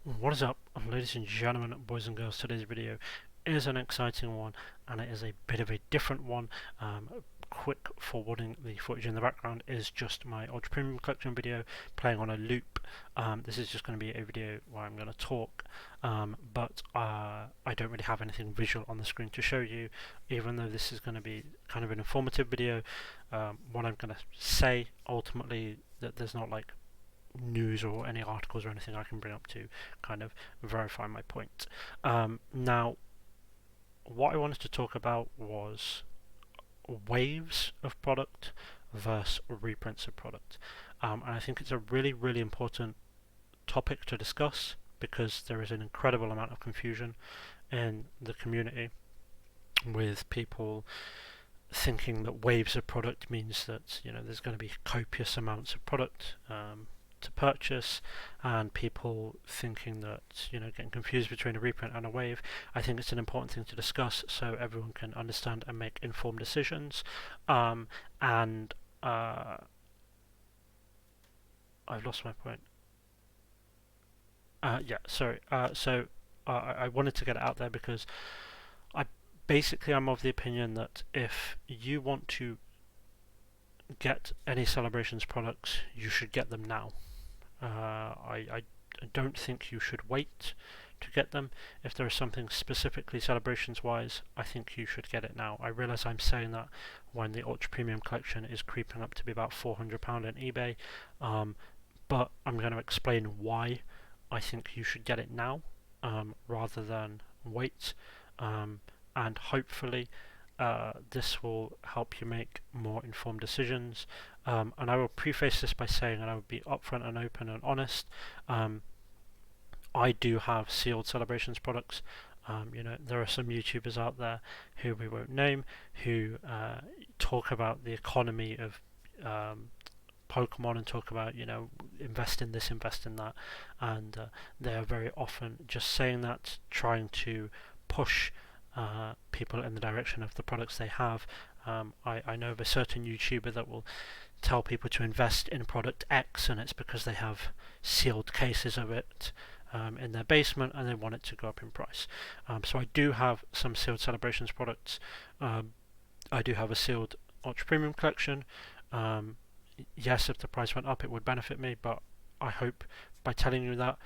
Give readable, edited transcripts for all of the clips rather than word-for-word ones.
What is up, ladies and gentlemen, boys and girls? Today's video is an exciting one, and it is a bit of a different one. Quick forwarding, the footage in the background is just my Ultra Premium Collection video playing on a loop. This is just going to be a video where I'm going to talk, but I don't really have anything visual on the screen to show you, even though this is going to be kind of an informative video. What I'm going to say, ultimately, that there's not like news or any articles or anything I can bring up to kind of verify my point. Now, what I wanted to talk about was waves of product versus reprints of product. And I think it's a really, really important topic to discuss because there is an incredible amount of confusion in the community with people thinking that waves of product means that there's going to be copious amounts of product to purchase, and people thinking that getting confused between a reprint and a wave. I think it's an important thing to discuss so everyone can understand and make informed decisions. And I've lost my point. I wanted to get it out there because I'm of the opinion that if you want to get any Celebrations products, you should get them now. I don't think you should wait to get them. If there is something specifically Celebrations wise, I think you should get it now. I realise I'm saying that when the Ultra Premium Collection is creeping up to be about £400 on eBay, but I'm going to explain why I think you should get it now rather than wait, and hopefully this will help you make more informed decisions. And I will preface this by saying, and I will be upfront and open and honest, I do have sealed Celebrations products. There are some YouTubers out there who we won't name who talk about the economy of Pokemon and talk about invest in this, invest in that, and they are very often just saying that, trying to push people in the direction of the products they have. I know of a certain YouTuber that will tell people to invest in product X, and it's because they have sealed cases of it in their basement and they want it to go up in price. So I do have some sealed Celebrations products. I do have a sealed Ultra Premium Collection. Yes, if the price went up it would benefit me, but I hope by telling you that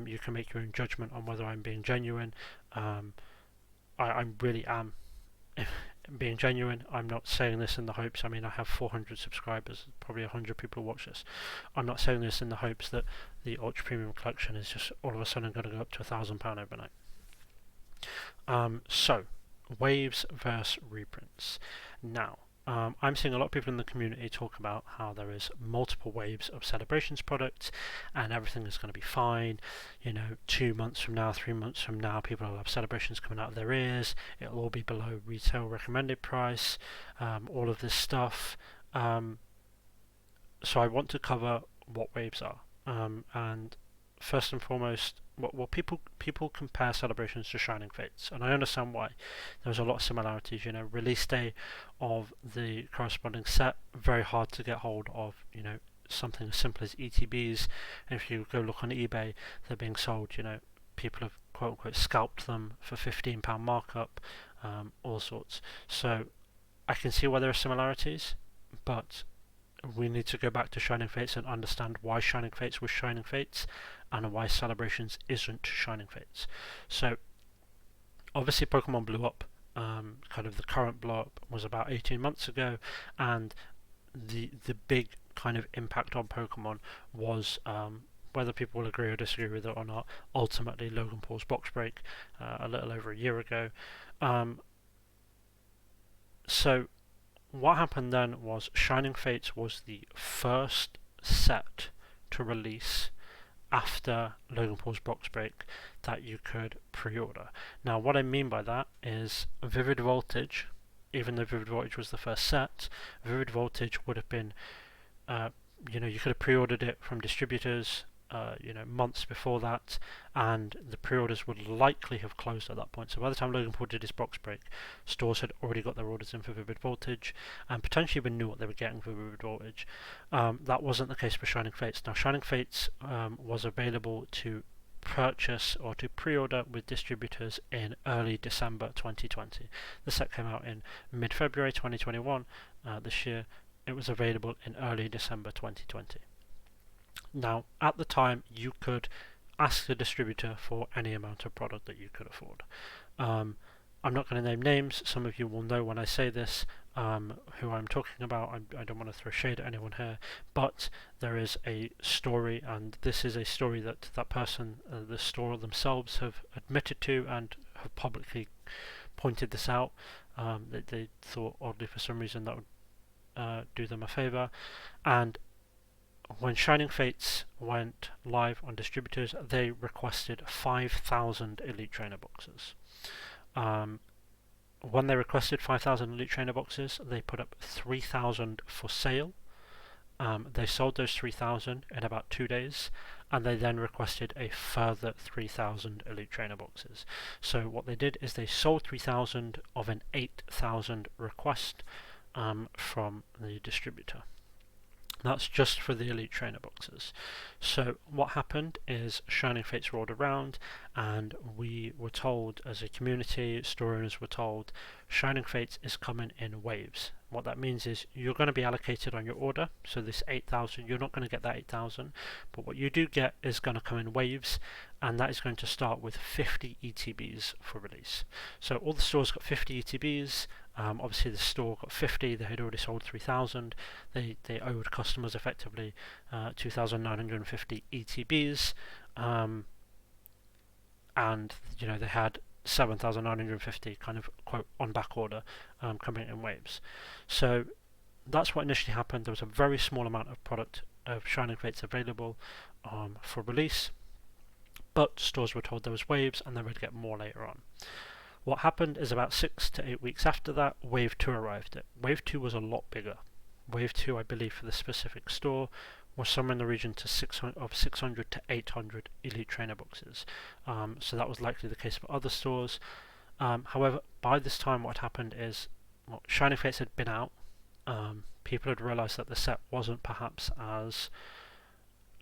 you can make your own judgment on whether I'm being genuine. I really am being genuine. I'm not saying this in the hopes, I have 400 subscribers, probably 100 people watch this. I'm not saying this in the hopes that the Ultra Premium Collection is just all of a sudden going to go up to £1,000 overnight. So, waves versus reprints. Now, I'm seeing a lot of people in the community talk about how there is multiple waves of Celebrations products and everything is going to be fine. 2 months from now, 3 months from now, people will have Celebrations coming out of their ears. It'll all be below retail recommended price, all of this stuff. So I want to cover what waves are. And first and foremost, people compare Celebrations to Shining Fates, and I understand why. There's a lot of similarities. Release day of the corresponding set, very hard to get hold of. Something as simple as ETBs, and if you go look on eBay, they're being sold. People have quote unquote scalped them for £15 markup, all sorts. So I can see why there are similarities, but we need to go back to Shining Fates and understand why Shining Fates was Shining Fates and why Celebrations isn't Shining Fates. So obviously Pokemon blew up. Kind of the current blow up was about 18 months ago, and the big kind of impact on Pokemon was, whether people will agree or disagree with it or not, ultimately Logan Paul's box break a little over a year ago. So what happened then was Shining Fates was the first set to release after Logan Paul's box break that you could pre-order. Now what I mean by that is Vivid Voltage, even though Vivid Voltage was the first set, Vivid Voltage would have been, you could have pre-ordered it from distributors months before that, and the pre-orders would likely have closed at that point. So by the time Logan Paul did his box break, stores had already got their orders in for Vivid Voltage and potentially even knew what they were getting for Vivid Voltage. That wasn't the case for Shining Fates. Now Shining Fates was available to purchase or to pre-order with distributors in early December 2020. The set came out in mid-February 2021. This year it was available in early December 2020. Now, at the time, you could ask the distributor for any amount of product that you could afford. I'm not going to name names. Some of you will know when I say this who I'm talking about. I don't want to throw shade at anyone here, but there is a story, and this is a story that that person, the store themselves, have admitted to and have publicly pointed this out. That they thought oddly for some reason that would do them a favour. And when Shining Fates went live on distributors, they requested 5,000 Elite Trainer boxes. When they requested 5,000 Elite Trainer boxes, they put up 3,000 for sale. They sold those 3,000 in about 2 days, and they then requested a further 3,000 Elite Trainer boxes. So what they did is they sold 3,000 of an 8,000 request from the distributor. That's just for the Elite Trainer boxes. So what happened is Shining Fates rolled around, and we were told as a community, store owners were told, Shining Fates is coming in waves. What that means is you're going to be allocated on your order. So this 8,000, you're not going to get that 8,000, but what you do get is going to come in waves, and that is going to start with 50 ETBs for release. So all the stores got 50 ETBs. Obviously the store got 50, they had already sold 3,000, they owed customers effectively 2,950 ETBs, and they had 7,950 kind of quote on back order coming in waves. So that's what initially happened. There was a very small amount of product of Shining Fates available for release, but stores were told there was waves and they would get more later on. What happened is about 6 to 8 weeks after that, Wave 2 arrived. Wave 2 was a lot bigger. Wave 2, I believe, for the specific store, was somewhere in the region to 600 to 800 Elite Trainer boxes. So that was likely the case for other stores. However, by this time what had happened is Shining Fates had been out. People had realised that the set wasn't perhaps as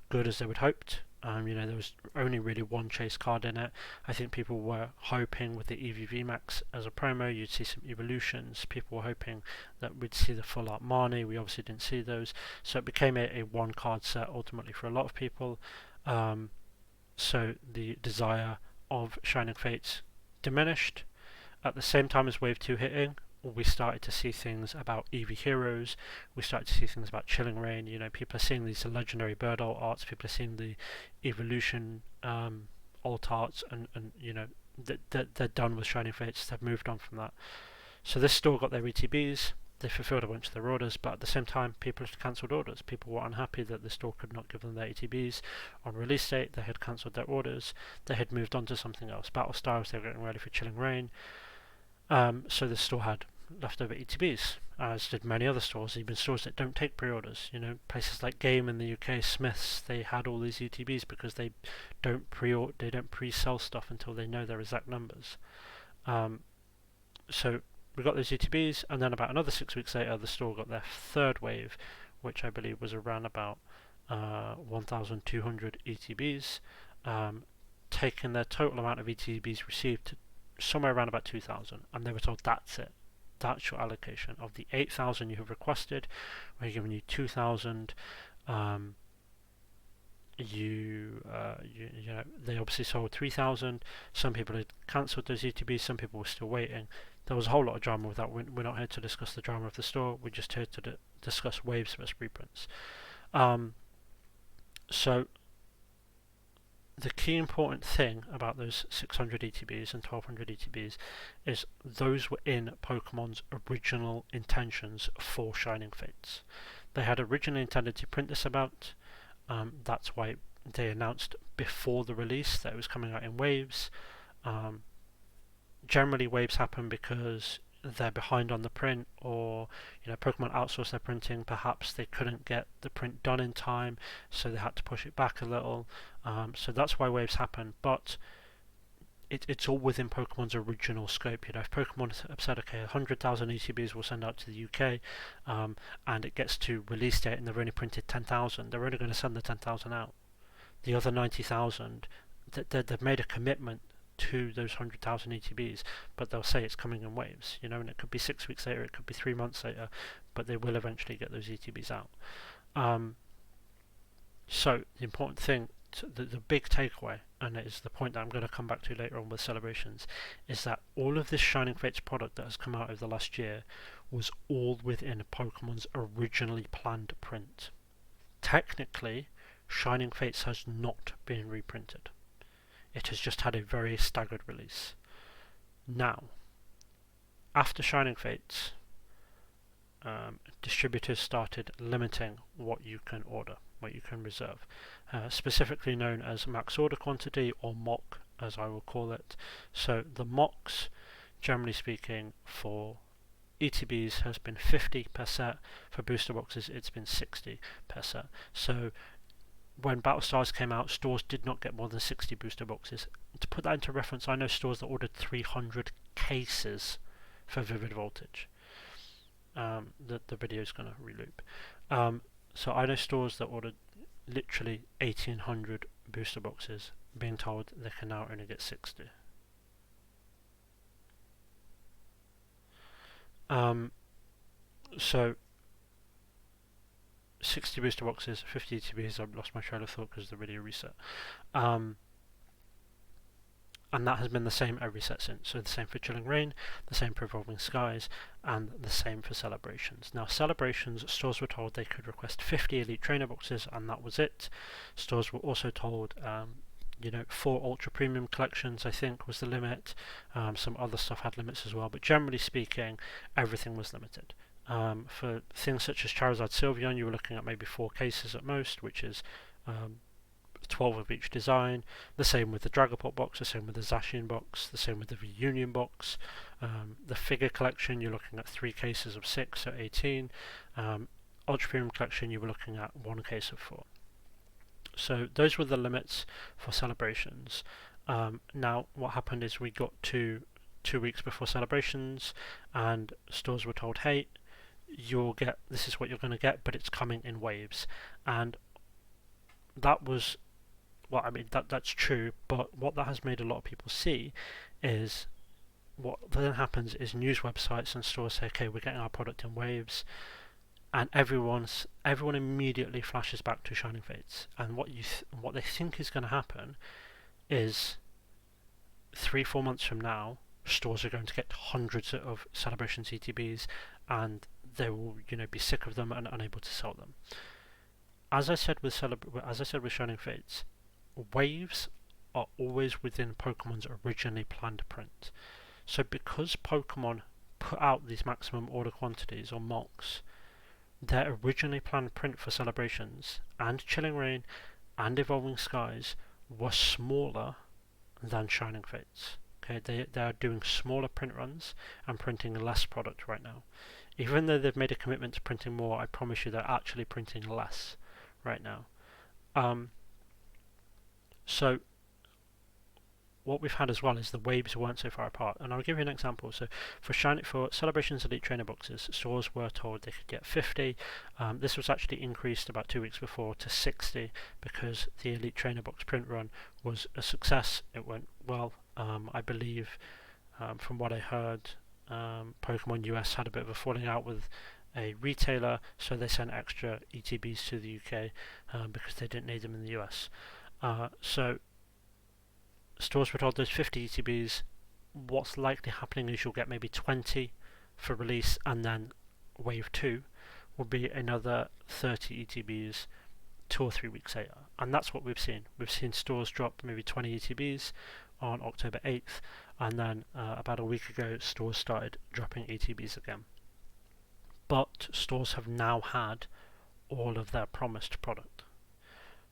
good as they would hoped. There was only really one chase card in it. I think people were hoping with the EVV Max as a promo you'd see some evolutions. People were hoping that we'd see the full art Marnie. We obviously didn't see those, so it became a one card set ultimately for a lot of people. So the desire of Shining Fates diminished. At the same time as Wave 2 hitting, we started to see things about EV Heroes, we started to see things about Chilling Reign. People are seeing these legendary bird alt arts, people are seeing the evolution alt arts, and they're done with Shining Fates, they've moved on from that. So this store got their ETBs, they fulfilled a bunch of their orders, but at the same time people had cancelled orders. People were unhappy that the store could not give them their ETBs on release date. They had cancelled their orders, they had moved on to something else. Battle Styles, they were getting ready for Chilling Reign. So the store had leftover ETBs, as did many other stores, even stores that don't take pre-orders. Places like Game in the UK, Smiths, they had all these ETBs because they don't pre-sell stuff until they know their exact numbers. So we got those ETBs, and then about another 6 weeks later, the store got their third wave, which I believe was around about 1,200 ETBs, taking their total amount of ETBs received to somewhere around about 2,000, and they were told that's it. That's your allocation of the 8,000 you have requested. We're giving you 2,000. They obviously sold 3,000. Some people had cancelled those ETBs. Some people were still waiting. There was a whole lot of drama with that. We're not here to discuss the drama of the store. We're just here to discuss WAVES versus reprints. So the key important thing about those 600 ETBs and 1,200 ETBs is those were in Pokemon's original intentions for Shining Fates. They had originally intended to print this about. That's why they announced before the release that it was coming out in waves. Generally, waves happen because they're behind on the print, or Pokemon outsource their printing. Perhaps they couldn't get the print done in time, so they had to push it back a little. So that's why waves happen, but it's all within Pokemon's original scope. If Pokemon have said, okay, 100,000 ETBs will send out to the UK, and it gets to release date and they've only printed 10,000, they're only going to send the 10,000 out. The other 90,000, they've made a commitment to those 100,000 ETBs, but they'll say it's coming in waves, you know, and it could be 6 weeks later, it could be 3 months later, but they will eventually get those ETBs out. So the important thing, the big takeaway, and it is the point that I'm going to come back to later on with celebrations, is that all of this Shining Fates product that has come out over the last year was all within Pokemon's originally planned print. Technically, Shining Fates has not been reprinted. It has just had a very staggered release. Now, after Shining Fates, distributors started limiting what you can order, what you can reserve, specifically known as max order quantity, or MOQ as I will call it. So the MOQs, generally speaking, for ETBs has been 50 per set. For booster boxes it's been 60 per set. So when Battle Stars came out, stores did not get more than 60 booster boxes. To put that into reference, I know stores that ordered 300 cases for Vivid Voltage. The video is going to reloop. So I know stores that ordered literally 1,800 booster boxes, being told they can now only get 60. So 60 booster boxes, 50 ETBs. I've lost my trail of thought because the video reset. And that has been the same every set since. So the same for Chilling Reign, the same for Evolving Skies, and the same for Celebrations. Now Celebrations, stores were told they could request 50 Elite Trainer boxes, and that was it. Stores were also told, 4 Ultra Premium collections I think was the limit. Some other stuff had limits as well, but generally speaking, everything was limited. For things such as Charizard Sylveon, you were looking at maybe 4 cases at most, which is 12 of each design. The same with the Dragapult box, the same with the Zacian box, the same with the Reunion box. The figure collection, you're looking at 3 cases of 6, so 18. Ultra Premium collection, you were looking at 1 case of 4. So those were the limits for Celebrations. Now what happened is we got to 2 weeks before Celebrations, and stores were told, hey, this is what you're going to get, but it's coming in waves. And that was, that's true, but what that has made a lot of people see is, what then happens is news websites and stores say, okay, we're getting our product in waves, and everyone immediately flashes back to Shining Fates. And what they think is going to happen is 3-4 months from now, stores are going to get hundreds of Celebrations ETBs, and they will, be sick of them and unable to sell them. As I said with Shining Fates, waves are always within Pokemon's originally planned print. So because Pokemon put out these maximum order quantities, or MOQs, their originally planned print for Celebrations and Chilling Reign and Evolving Skies were smaller than Shining Fates. Okay, they are doing smaller print runs and printing less product right now. Even though they've made a commitment to printing more, I promise you they're actually printing less right now. So what we've had as well is the waves weren't so far apart, and I'll give you an example. So for Celebrations Elite Trainer boxes, stores were told they could get 50. This was actually increased about 2 weeks before to 60 because the Elite Trainer box print run was a success. It went well. I believe, from what I heard, Pokemon US had a bit of a falling out with a retailer, so they sent extra ETBs to the UK because they didn't need them in the US. So stores were told there's 50 ETBs. What's likely happening is you'll get maybe 20 for release, and then wave 2 will be another 30 ETBs 2 or 3 weeks later. And that's what we've seen. We've seen stores drop maybe 20 ETBs on October 8th, and then about a week ago stores started dropping ETBs again. But stores have now had all of their promised product.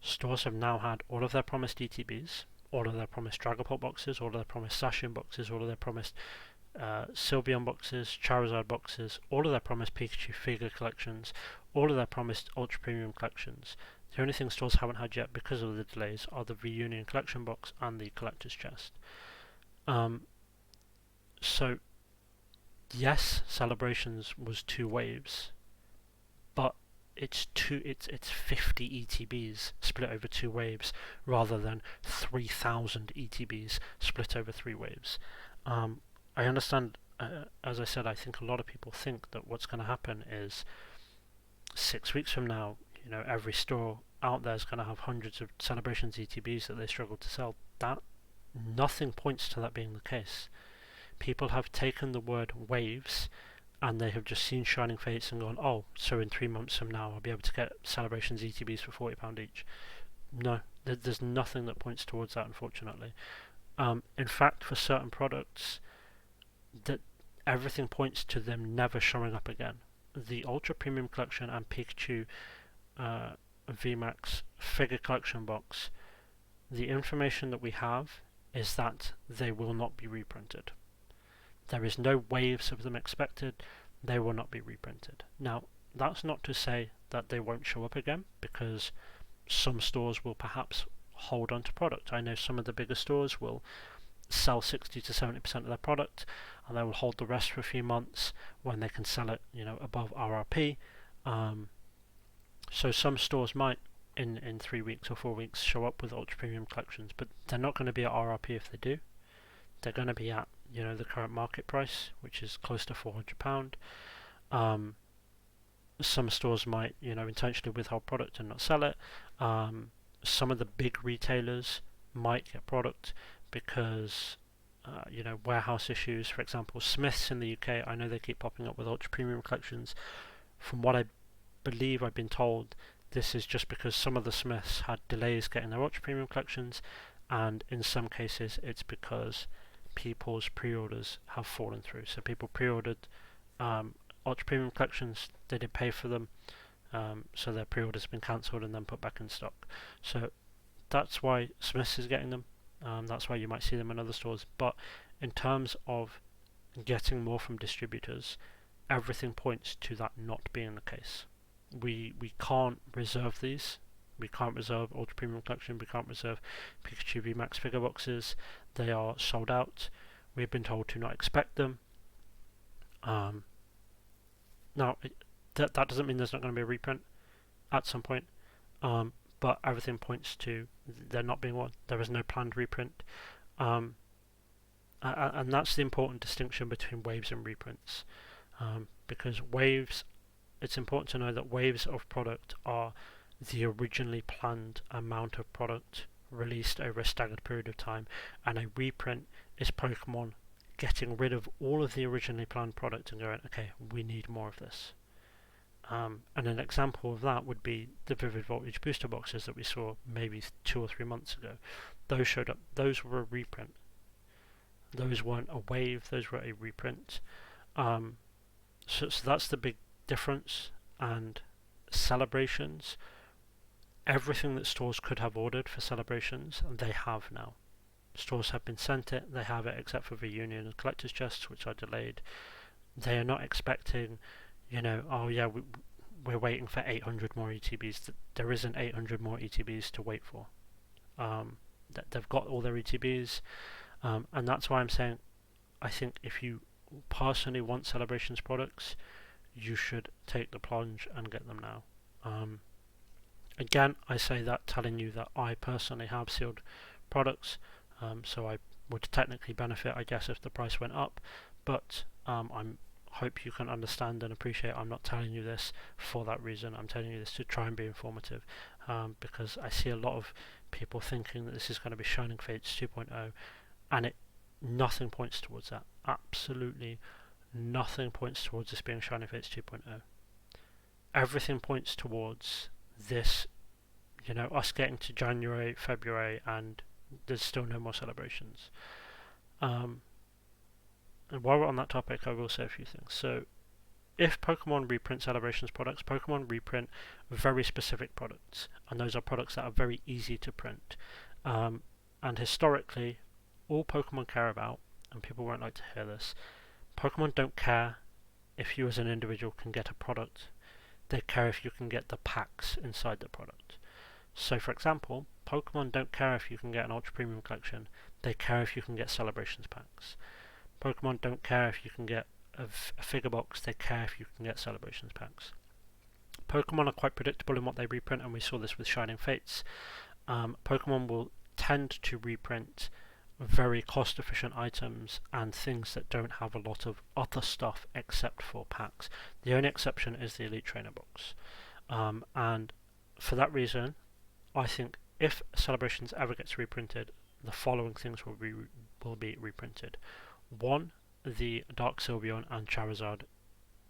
Stores have now had all of their promised ETBs, all of their promised Dragapult boxes, all of their promised Zacian boxes, all of their promised Sylveon boxes, Charizard boxes, all of their promised Pikachu figure collections, all of their promised Ultra Premium collections. The only thing stores haven't had yet because of the delays are the Reunion collection box and the collector's chest. So yes, Celebrations was 2 waves, but it's 50 ETBs split over 2 waves rather than 3,000 ETBs split over 3 waves. I understand, as I said, I think a lot of people think that what's going to happen is 6 weeks from now, every store out there is going to have hundreds of Celebrations ETBs that they struggle to sell. That nothing points to that being the case. People have taken the word waves and they have just seen Shining Fates and gone, oh, so in 3 months from now I'll be able to get Celebrations ETBs for £40 each. No, there's nothing that points towards that, unfortunately. In fact, for certain products, that everything points to them never showing up again. The Ultra Premium Collection and Pikachu VMAX figure collection box, the information that we have is that they will not be reprinted. There is no waves of them expected. They will not be reprinted. Now, that's not to say that they won't show up again, because some stores will perhaps hold on to product. I know some of the bigger stores will sell 60 to 70% of their product, and they will hold the rest for a few months when they can sell it, above RRP. So some stores might, in 3 weeks or 4 weeks, show up with ultra premium collections, but they're not going to be at RRP if they do. They're going to be at, the current market price, which is close to £400. Some stores might, intentionally withhold product and not sell it. Some of the big retailers might get product because, warehouse issues. For example, Smiths in the UK, I know they keep popping up with ultra premium collections. From what I believe I've been told, this is just because some of the Smiths had delays getting their ultra premium collections, and in some cases it's because people's pre-orders have fallen through. So people pre-ordered ultra premium collections, they did pay for them, so their pre-orders have been cancelled and then put back in stock. So that's why Smiths is getting them. That's why you might see them in other stores. But in terms of getting more from distributors, everything points to that not being the case. We can't reserve these. We can't reserve Ultra Premium Collection. We can't reserve Pikachu VMAX figure boxes. They are sold out. We've been told to not expect them. Now, that doesn't mean there's not going to be a reprint at some point. But everything points to there not being one. There is no planned reprint. And that's the important distinction between waves and reprints. Because waves, it's important to know that waves of product are the originally planned amount of product released over a staggered period of time, and a reprint is Pokemon getting rid of all of the originally planned product and going, okay, we need more of this. And an example of that would be the Vivid Voltage booster boxes that we saw maybe 2 or 3 months ago. Those showed up. Those were a reprint. Those weren't a wave. Those were a reprint. So that's the big difference. And Celebrations, everything that stores could have ordered for Celebrations, they have now. Stores have been sent it. They have it, except for Reunion and Collector's Chests, which are delayed. They are not expecting, oh yeah, we're waiting for 800 more ETBs. There isn't 800 more ETBs to wait for. They've got all their ETBs, and that's why I'm saying, I think if you personally want Celebrations products, you should take the plunge and get them now. Again, I say that telling you that I personally have sealed products, so I would technically benefit, I guess, if the price went up, but I hope you can understand and appreciate I'm not telling you this for that reason. I'm telling you this to try and be informative, because I see a lot of people thinking that this is going to be Shining Fates 2.0, and nothing points towards that. Absolutely nothing points towards this being Shining Fates 2.0. Everything points towards this, us getting to January, February, and there's still no more Celebrations. And while we're on that topic, I will say a few things. So, if Pokemon reprint Celebrations products, Pokemon reprint very specific products, and those are products that are very easy to print. And historically, all Pokemon care about, and people won't like to hear this, Pokemon don't care if you as an individual can get a product. They care if you can get the packs inside the product. So for example, Pokemon don't care if you can get an Ultra Premium Collection. They care if you can get Celebrations packs. Pokemon don't care if you can get a figure box. They care if you can get Celebrations packs. Pokemon are quite predictable in what they reprint, and we saw this with Shining Fates. Pokemon will tend to reprint very cost efficient items and things that don't have a lot of other stuff except for packs. The only exception is the Elite Trainer box. And for that reason, I think if Celebrations ever gets reprinted, the following things will be reprinted. One, the Dark Sylveon and Charizard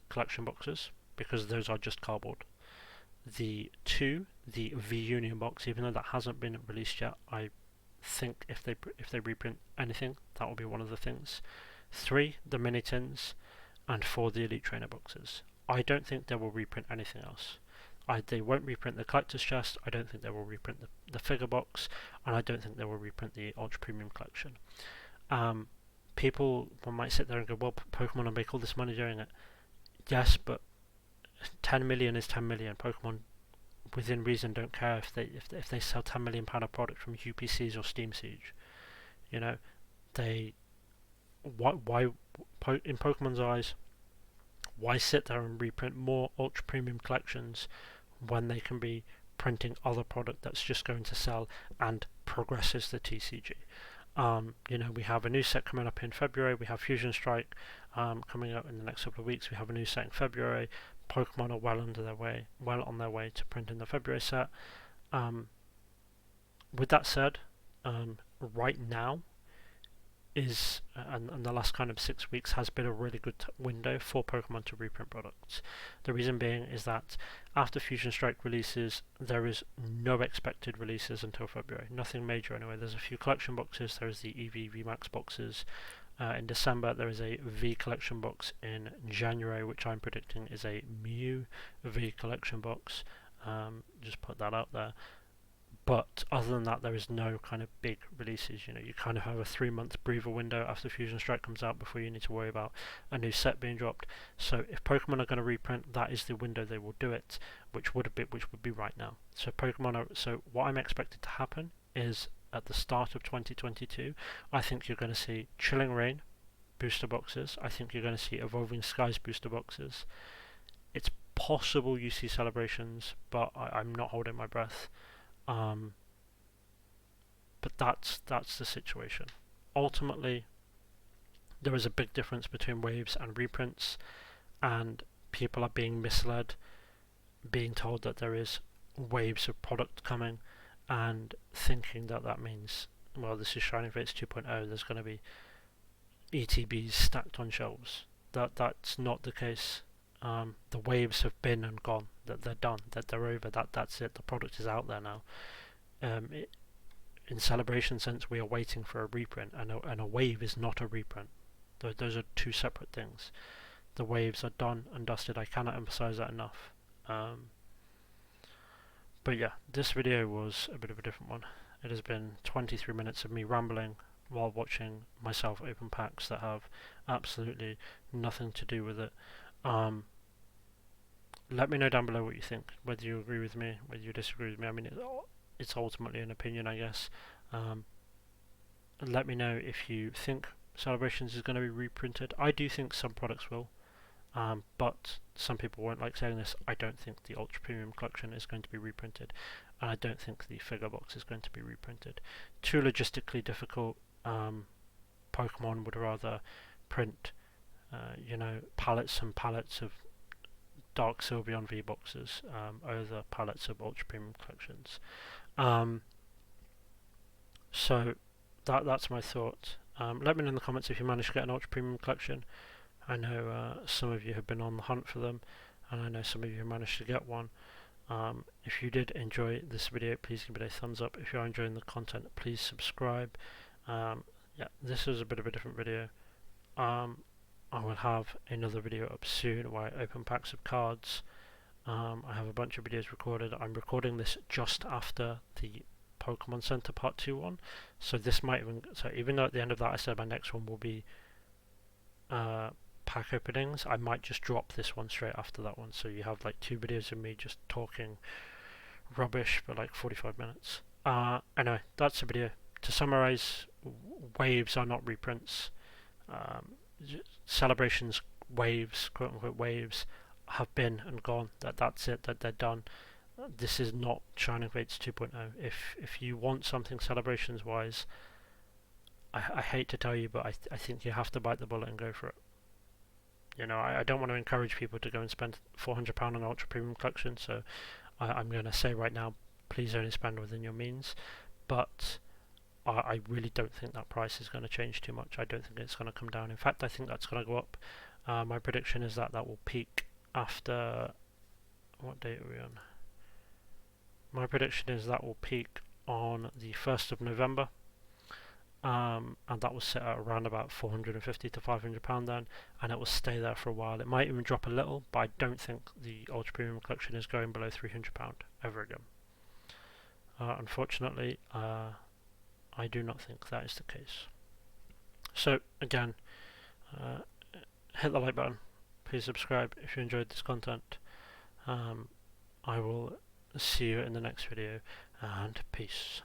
collection boxes, because those are just cardboard. The V Union box, even though that hasn't been released yet, I think if they reprint anything, that will be one of the things. 3, the mini tins, and 4, the Elite Trainer boxes. I don't think they will reprint anything else. They won't reprint the collector's chest. I don't think they will reprint the figure box, and I don't think they will reprint the Ultra Premium collection. People might sit there and go, "Well, Pokemon will make all this money doing it." Yes, but 10 million is 10 million. Pokemon, within reason, don't care if they sell 10 million pound of product from UPCs or Steam Siege. You know, why in Pokemon's eyes, why sit there and reprint more ultra premium collections when they can be printing other product that's just going to sell and progresses the TCG? We have a new set coming up in February. We have Fusion Strike coming up in the next couple of weeks. We have a new set in February. Pokemon are well on their way to printing the February set. With that said, right now is and the last kind of 6 weeks has been a really good window for Pokemon to reprint products. The reason being is that after Fusion Strike releases, there is no expected releases until February. Nothing major anyway. There's a few collection boxes. There's the EV VMAX boxes in December. There is a V collection box in January, which I'm predicting is a Mew V collection box. Just put that out there. But other than that, there is no kind of big releases. You kind of have a 3-month breather window after Fusion Strike comes out before you need to worry about a new set being dropped. So if Pokemon are going to reprint, that is the window they will do it, which would be right now. So so what I'm expected to happen is at the start of 2022, I think you're going to see Chilling Reign booster boxes. I think you're going to see Evolving Skies booster boxes. It's possible you see Celebrations, but I'm not holding my breath. But that's the situation. Ultimately, there is a big difference between waves and reprints, and people are being misled, being told that there is waves of product coming, and thinking that means, well, this is Shining Fates 2.0, there's going to be ETBs stacked on shelves. That's not the case. The waves have been and gone. That they're done. That they're over. That's it. The product is out there now. In Celebration sense, we are waiting for a reprint, and a wave is not a reprint. Those are two separate things. The waves are done and dusted. I cannot emphasize that enough. But yeah, this video was a bit of a different one. It has been 23 minutes of me rambling while watching myself open packs that have absolutely nothing to do with it. Let me know down below what you think, whether you agree with me, whether you disagree with me. I mean, it's ultimately an opinion, I guess. Let me know if you think Celebrations is going to be reprinted. I do think some products will, but some people won't like saying this. I don't think the Ultra Premium Collection is going to be reprinted, and I don't think the figure box is going to be reprinted. Too logistically difficult. Pokemon would rather print pallets and pallets of Dark Sylveon V boxes over pallets of Ultra Premium collections. So that's my thought. Let me know in the comments if you managed to get an Ultra Premium collection. I know some of you have been on the hunt for them, and I know some of you have managed to get one. If you did enjoy this video, please give it a thumbs up. If you are enjoying the content, please subscribe. Yeah, this was a bit of a different video. I will have another video up soon where I open packs of cards. I have a bunch of videos recorded. I'm recording this just after the Pokemon Center Part 2 one, so this might even though at the end of that I said my next one will be pack openings, I might just drop this one straight after that one, so you have like 2 videos of me just talking rubbish for like 45 minutes. Anyway, that's a video. To summarize, waves are not reprints. Celebrations waves, quote unquote waves, have been and gone. That's it. That they're done. this is not Shining Fates 2.0. If you want something celebrations wise, I hate to tell you, but I think you have to bite the bullet and go for it. You know, I don't want to encourage people to go and spend £400 on an ultra premium collection, so I'm going to say right now, please only spend within your means. But I really don't think that price is going to change too much. I don't think it's going to come down. In fact, I think that's going to go up. My prediction is that will peak after... What date are we on? My prediction is that will peak on the 1st of November. And that will sit at around about £450 to £500 then, and it will stay there for a while. It might even drop a little, but I don't think the ultra premium collection is going below £300 ever again. Unfortunately, I do not think that is the case. So again, hit the like button, please subscribe if you enjoyed this content. I will see you in the next video, and peace.